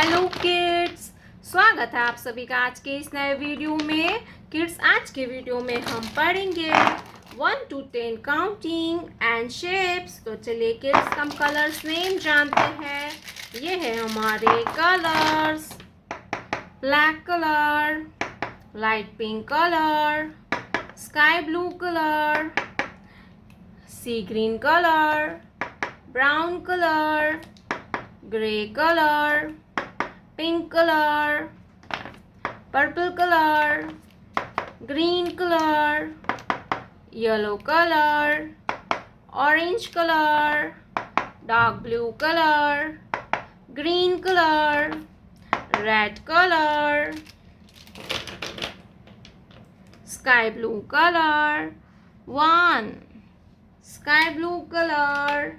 Hello kids, स्वागत है आप सभी का आज के इस नए वीडियो में। किड्स, आज के वीडियो में हम पढ़ेंगे 1 to 10 काउंटिंग एंड शेप्स। तो चलिए किड्स, हम कलर्स नेम जानते हैं। ये है हमारे colours: black colour, light pink colour, sky blue colour, sea green colour, brown colour, grey colour, pink color, purple color, green color, yellow color, orange color, dark blue color, green color, red color, sky blue color. 1. Sky blue color.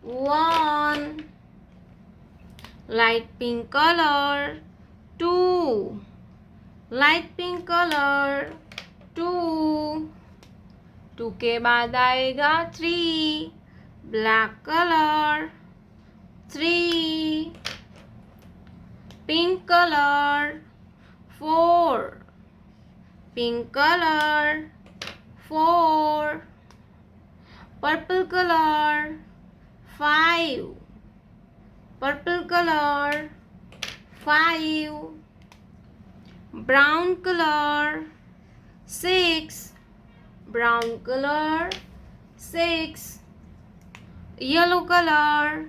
1. Light pink color. 2. Light pink color. 2. 2 के बाद आएगा 3. Black color. 3. Pink color. 4. Pink color. 4. Purple color. 5. Purple color. 5. Brown color. 6. Brown color. 6. Yellow color.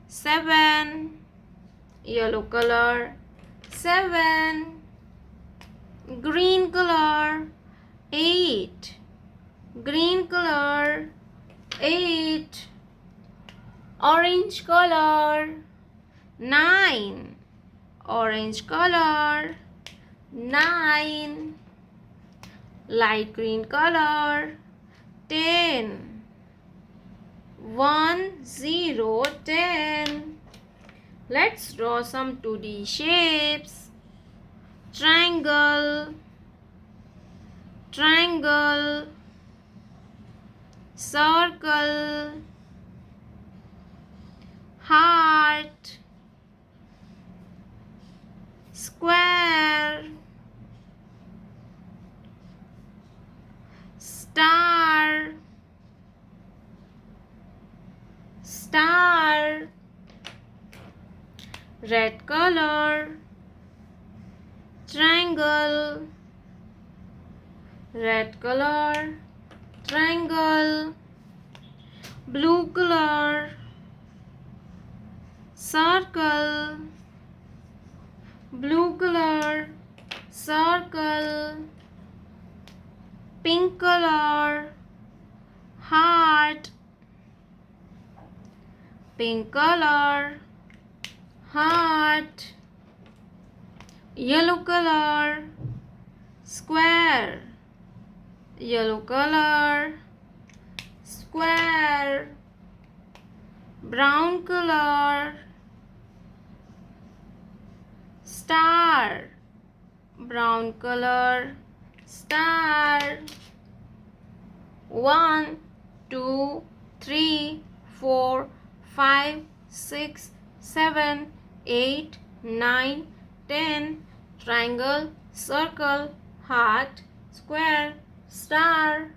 7. Yellow color. 7. Green color. 8. Green color. 8. Orange color. 9. Orange color. 9. Light green color. 10. 1 0 10. Let's draw some 2D shapes. Triangle, triangle, circle, heart, square, star, star, red color, triangle, red color, triangle, blue color, circle, blue color, circle, pink color, heart, pink color, heart, yellow color, square, yellow color, square, brown color, star, brown color, star. 1 2 3 4 5 6 7 8 9 10. Triangle, circle, heart, square, star.